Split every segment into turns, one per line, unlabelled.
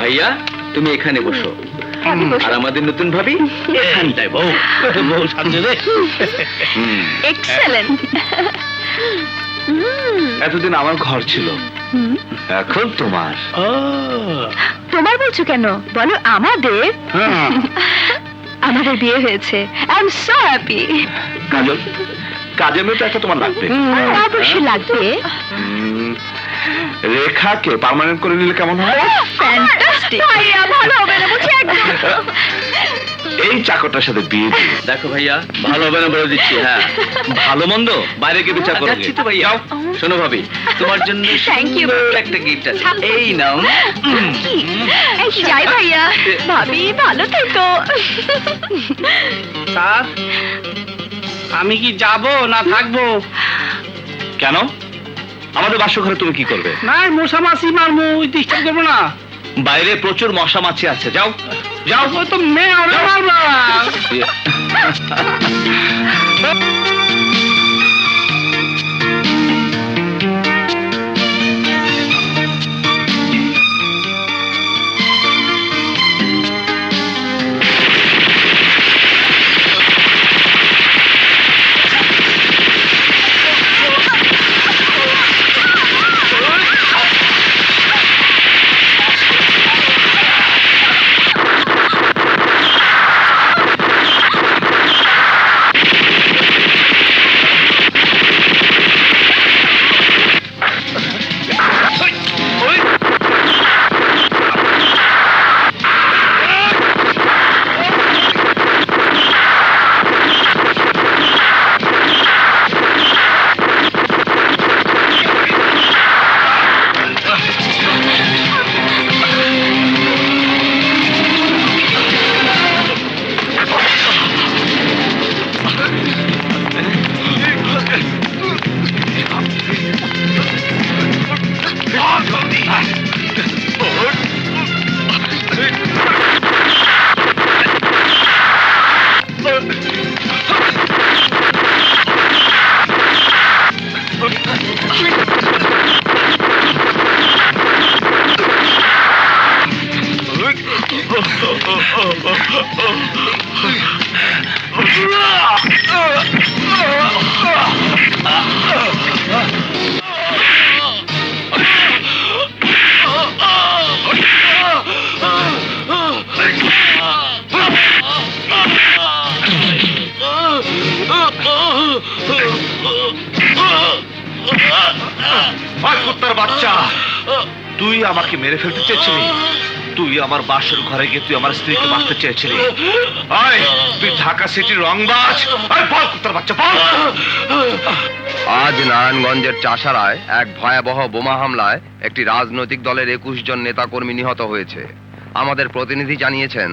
ভাইয়া তুমি এখানে বসো, আর আমাদের নতুন ভাবি এখানটায়। বউ বউ সামনে রে।
এক্সেলেন্ট।
এতদিন আমার ঘর ছিল, এখন তোমার।
তোমার বলছো কেন, বলো আমাদের। আমাদের বিয়ে হয়েছে। I am so happy.
Kajal, কাজের মেয়ে তো একটা তোমার লাগবে।
অবশ্যই লাগবে।
রেখাকে পার্মানেন্ট করে নিলে কেমন হয়?
ফ্যান্টাস্টিক। ভাইয়া ভালো হবে না বুঝি একদম।
এই চাকরটার সাথে বিয়ে দিই। দেখো ভাইয়া, ভালো হবে না বলে দিচ্ছি। হ্যাঁ, ভালো মন্দ বাইরে গিয়ে বিচার করো। যাচ্ছি তো ভাইয়া। শোনো ভাবি, তোমার জন্য
Thank you.
সুন্দর একটা গিফট আছে, এই নাও।
এই যাই ভাইয়া, ভাবি ভালো থেকো।
স্যার, আমি কি যাব না থাকবো?
কেন? আমাদের বাসঘরে তুমি কি করবে?
না, মশা মাছি মারবো, ডিস্টার্ব করবো না।
বাইরে প্রচুর মশা মাছি আছে, যাও যাও।
ও তো মেয়ে ওরা মারবা।
কুত্তার বাচ্চা, তুই আমাকে মেরে ফেলতে চেয়েছিলি? তুই আমার বাসর ঘরে গিয়ে তুই আমার স্ত্রীকে মারতে চেয়েছিলি? আয়, তুই ঢাকা সিটির রংবাজ। আয় বল কুত্তার বাচ্চা, বল।
আজ নারায়ণগঞ্জের চাষারায় এক ভয়াবহ বোমা হামলায় একটি রাজনৈতিক দলের 21 জন নেতাকর্মী নিহত হয়েছে। আমাদের প্রতিনিধি জানিয়েছেন,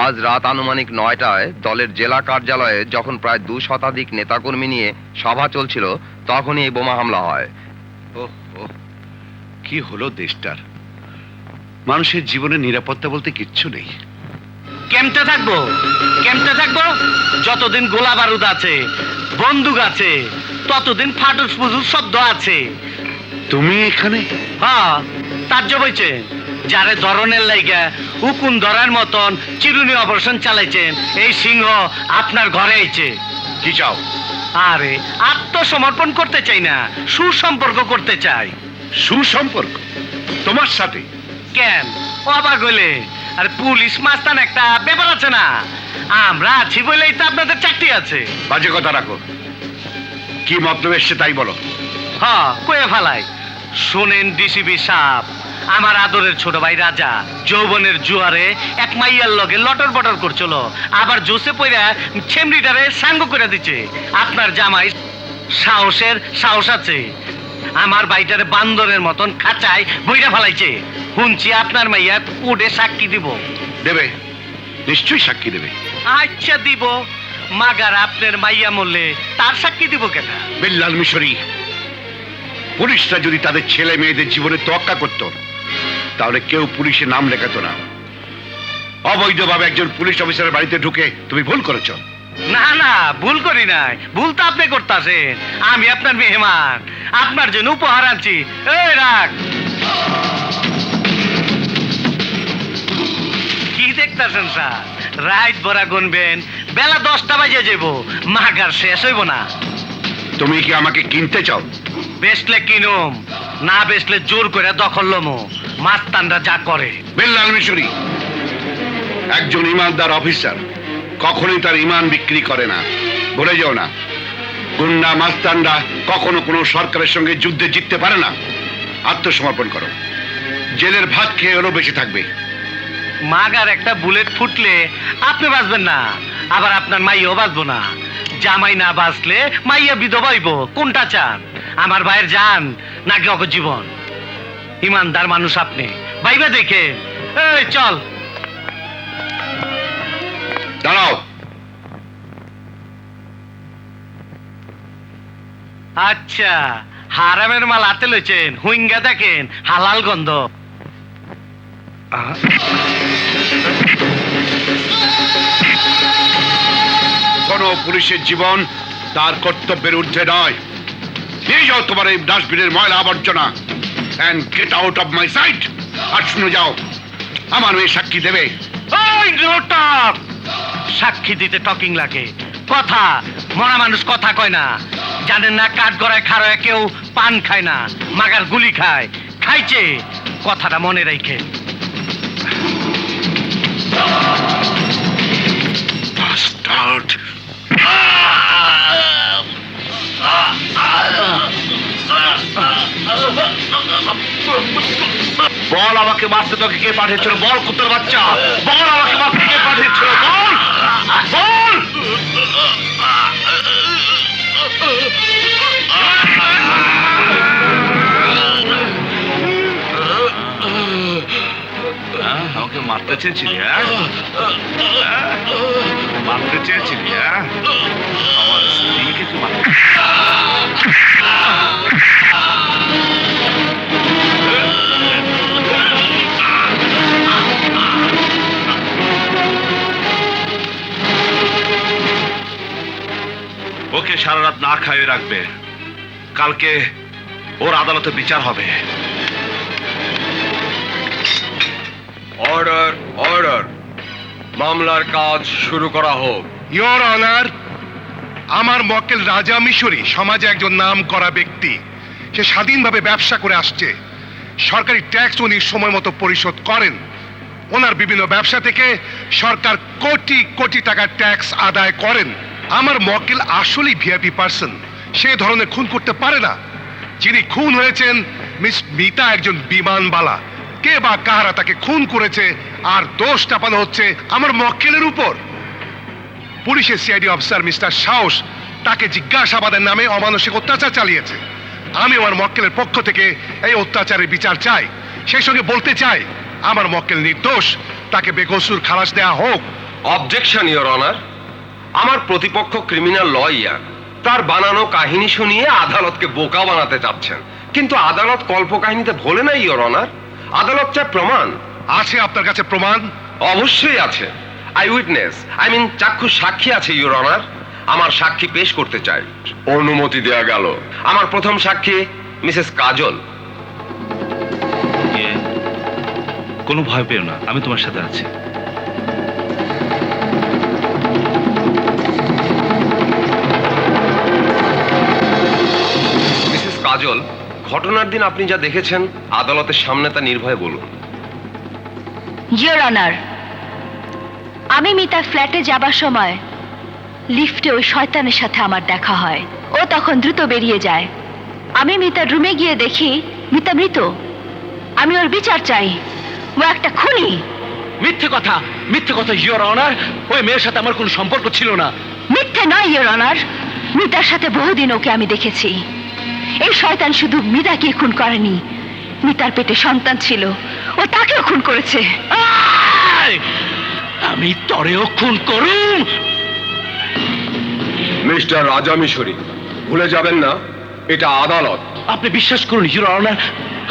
আজ রাত আনুমানিক 9টায় দলের জেলা কার্যালয়ে যখন প্রায় 2 শতাধিক নেতাকর্মী নিয়ে সভা চলছিল, তখনই এই বোমা হামলা হয়।
কি হলো দেশটার? মানুষের জীবনে নিরাপত্তা বলতে কিচ্ছু নেই।
কেমতে থাকবো, কেমতে থাকবো? যতদিন গোলা বারুদ আছে, বন্দুক আছে, ততদিন ফাটুস ফুটুস শব্দ আছে।
তুমি এখানে?
হ্যাঁ, তার বইছে যারে ধরনের লাইগা উকুন ধরার মতন চিরুনি অপারেশন চালাইছেন, এই সিংহ আপনার ঘরে আইছে।
কি চাও?
আরে আত্মসমর্পণ করতে চাই না, সুসম্পর্ক করতে চাই।
সুসম্পর্ক তোমার সাথে?
কেন অবাক হইলে? আর পুলিশ মাস্তান একটা ব্যাপার আছে না, আমরা আছি বলেই তো আপনাদের চাকরি আছে।
বাজে কথা রাখো, কি মতলব এসছে তাই বলো।
হ্যাঁ, কয়ে ফেলাই। শোনেন ডিসিপি সাহেব, আমার আদরের ছোট ভাই রাজা যৌবনের জুয়ারে এক মাইয়ার লগে লটর বটর করছিল, আবার জোসে পইরা ছেমড়িটারে সাঙ্গ করে দিচ্ছে। আপনার জামাই সাহস আছে, আমার বাইটারে বান্দরের মতন খাঁচায় বইরা ফেলাইছে। শুনছি আপনার মাইয়া কোর্টে সাক্ষী দিব।
দেবে, নিশ্চয়ই সাক্ষী দেবে।
আচ্ছা দিব, মাগার আপনার মাইয়া মরলে তার সাক্ষী দিব কেন?
বিল্লাল মিশরি, পুলিশরা যদি তাদের ছেলে মেয়েদের জীবনে তোয়াক্কা করত, তাহলে কেউ পুলিশে নাম লেখাতো না। অবৈধভাবে একজন পুলিশ অফিসারের বাড়িতে ঢুকে তুমি ভুল করেছ।
না না, ভুল করি নাই, ভুল তো আপনি করতেছেন। আমি আপনার মেহমান, আপনার জন্য উপহার আনছি। এই রাখ। দেখতেছেন স্যার, রাত ভরা গুনবেন, বেলা 10টা বাজে যাব, মাগার শেষ হইব না।
তুমি কি আমাকে কিনতে চাও?
বেচলে কিনুম, না বেচলে জোর করে দখল লমু, মাস্তানরা যা করে।
বেল্লাল মিশরি একজন ইমানদার অফিসার, কখনোই তার ইমান বিক্রি করে না, ভুলে যাও না। গুন্ডা মাস্তানরা কখনো কোনো সরকারের সঙ্গে যুদ্ধে জিততে পারে না। আত্মসমর্পণ করো, জেলের ভাত খেয়ে হলেও বেঁচে থাকবে।
মাগার একটা বুলেট ফুটলে আপনি বাঁচবেন না, আবার আপনার মাইয়াও বাঁচবো না। জামাই না বাঁচলে মাইয়া বিধবা হইব, কোনটা চান? আমার ভাইয়ের জান নাকি অক জীবন? ইমানদার মানুষ আপনি, ভাইবা দেখে। এই চল।
দাঁড়াও।
আচ্ছা, হারামের মাল হাতে লইছেন, হুইঙ্গা দেখেন, হালাল গন্ধ।
কোন পুলিশের জীবন তার কর্তব্যের ঊর্ধ্বে নয়। নিয়ে যাও তোমার এই ডাস্টবিনের ময়লা আবর্জনা, and get out of my sight। আর শুনে যাও, আমার মেয়ে সাক্ষী দেবে।
ওই নোটক! সাক্ষী দিতে টকিং লাগে, কথা মরা মানুষ কথা কয় না। জানেন না কাঠ গড়ায় খাড়ায় কেউ পান খায় না, মাগার গুলি খায়। খাইছে, কথাটা মনে রাখে।
Bastard!
বল আমাকে মারতে তোকে কে পাঠিয়েছিল? বল কুত্তার বাচ্চা, বল আমাকে মারতে কে পাঠিয়েছিল? বল বল। আমাকে মারতে চেয়েছিলি? মারতে চেয়েছিলি? আমার স্ত্রীকে তুই মারতে ওকে সারা রাত না খাইয়ে রাখবে, কালকে ওর আদালতে বিচার হবে।
অর্ডার অর্ডার, মামলার কাজ শুরু করা হোক।
ইয়োর অনার, আমার মক্কেল রাজা মিশরি সমাজে একজন নাম করা ব্যক্তি। সে স্বাধীনভাবে ব্যবসা করে আসছে, সরকারি ট্যাক্স উনি সময় মতো পরিশোধ করেন। ওনার বিভিন্ন ব্যবসা থেকে সরকার কোটি কোটি টাকার ট্যাক্স আদায় করেন। আমার মক্কেল আসলেই ভিআইপি পার্সন, সে ধরনের খুন করতে পারে না। যিনি খুন হয়েছেন মিস মিতা একজন বিমানবালা। কে বা কাহারা তাকে খুন করেছে আর দোষ চাপানো হচ্ছে আমার মক্কেলের উপর। পুলিশের সিআইডি অফিসার মিস্টার সাহস তাকে জিজ্ঞাসাবাদের নামে অমানসিক অত্যাচার চালিয়েছে। আমি আমার মক্কেলের পক্ষ থেকে এই অত্যাচারের বিচার চাই। সেই সঙ্গে বলতে চাই আমার মক্কেল নির্দোষ, তাকে বেকসুর খালাস দেয়া হোক।
অবজেকশন ইওর অনার, আমার প্রতিপক্ষ ক্রিমিনাল লয়ার, তার বানানো কাহিনী শুনিয়ে আদালতকে বোকা বানাতে চাচ্ছেন, কিন্তু আদালত কল্পকাহিনীতে ভোলে না ইওর অনার। আদালত চায় প্রমাণ।
আছে আপনার কাছে প্রমাণ?
অবশ্যই আছে। আই উইটনেস, আই মিন চাক্ষুষ সাক্ষী আছে ইওর অনার। আমার সাক্ষী পেশ করতে চাই। অনুমতি দেয়া গেল। আমার প্রথম সাক্ষী মিসেস কাজল।
কোনো ভয় পেও না, আমি তোমার সাথে আছি।
মিসেস কাজল, ঘটনার দিন আপনি যা দেখেছেন আদালতের সামনে তা নির্ভয়ে বলুন।
ইয়োর অনার, আমি মিতার ফ্ল্যাটে যাবার সময় লিফটে ওই শয়তানের সাথে আমার দেখা হয়। ও তখন দ্রুত বেরিয়ে যায়। আমি মিতার রুমে গিয়ে দেখি মিতা মৃত। আমি ওর বিচার চাই। ও একটা খুনি।
মিথ্যে কথা, মিথ্যে কথা ইওর অনার। ওই মেয়ের সাথে আমার কোনো সম্পর্ক ছিল না।
মিথ্যে নয় ইয়োর অনার, মিতার সাথে বহুদিন ওকে আমি দেখেছি। এই শয়তান শুধু মিতাকে খুন করেনি, মিতার পেটে সন্তান ছিল, ও তাকেও খুন করেছে।
আমি তরেও খুন করুম।
মিস্টার রাজা মিশরি, ভুলে যাবেন না এটা আদালত।
আপনি বিশ্বাস করুন ইওর অনার,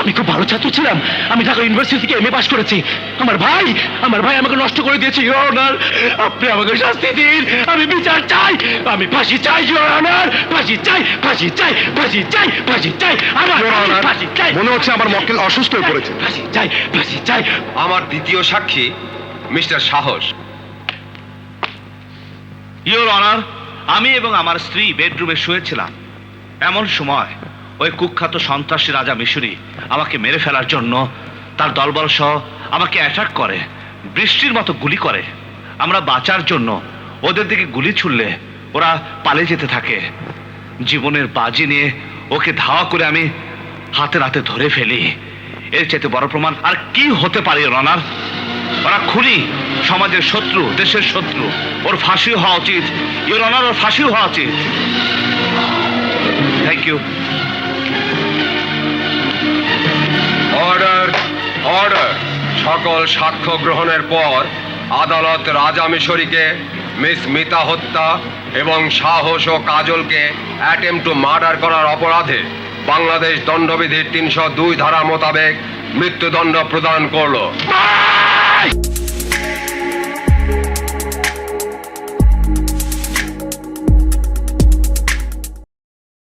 আমি খুব ভালো ছাত্র ছিলাম। আমি ঢাকা ইউনিভার্সিটি থেকে এমএ পাস করেছি। আমার ভাই আমাকে নষ্ট করে দিয়েছে ইওর অনার। আপনি আমাকে শাস্তি দিন, আমি বিচার চাই, আমি ফাঁসি চাই ইওর অনার। ফাঁসি চাই, ফাঁসি চাই, ফাঁসি চাই, ফাঁসি চাই, আমার
Your Honor,
ফাঁসি চাই।
মনে হচ্ছে আমার মক্কেল অসুস্থ হয়ে পড়েছে।
ফাঁসি চাই, ফাঁসি চাই।
আমার দ্বিতীয় সাক্ষী মিস্টার সাহস।
ইওর অনার, আমি এবং আমার স্ত্রী বেডরুমে শুয়েছিলাম। এমন সময় ওই কুখ্যাত সন্ত্রাসী রাজা মিশরি আমাকে মেরে ফেলার জন্য তার দলবল সহ আমাকে অ্যাটাক করে, বৃষ্টির মতো গুলি করে। আমরা বাঁচার জন্য ওদের দিকে গুলি ছুড়লে ওরা পালিয়ে যেতে থাকে। জীবনের বাজি নিয়ে ওকে ধাওয়া করে আমি হাতে নাতে ধরে ফেলি। এর চাইতে বড় প্রমাণ আর কি হতে পারে ইওর অনার? ওরা খুনি, সমাজের শত্রু, দেশের শত্রু। ওর ফাঁসি হওয়া উচিত ইওর অনার, ওর ফাঁসি হওয়া উচিত। Thank you.
Order, order. সকল সাক্ষ্য গ্রহণের পর আদালত রাজা মিশরীকে মিস মিতা হত্যা এবং সাহস ও কাজলকে অ্যাটেম্প টু মার্ডার করার অপরাধে বাংলাদেশ দণ্ডবিধির 302 ধারা মোতাবেক মৃত্যুদণ্ড প্রদান করলো।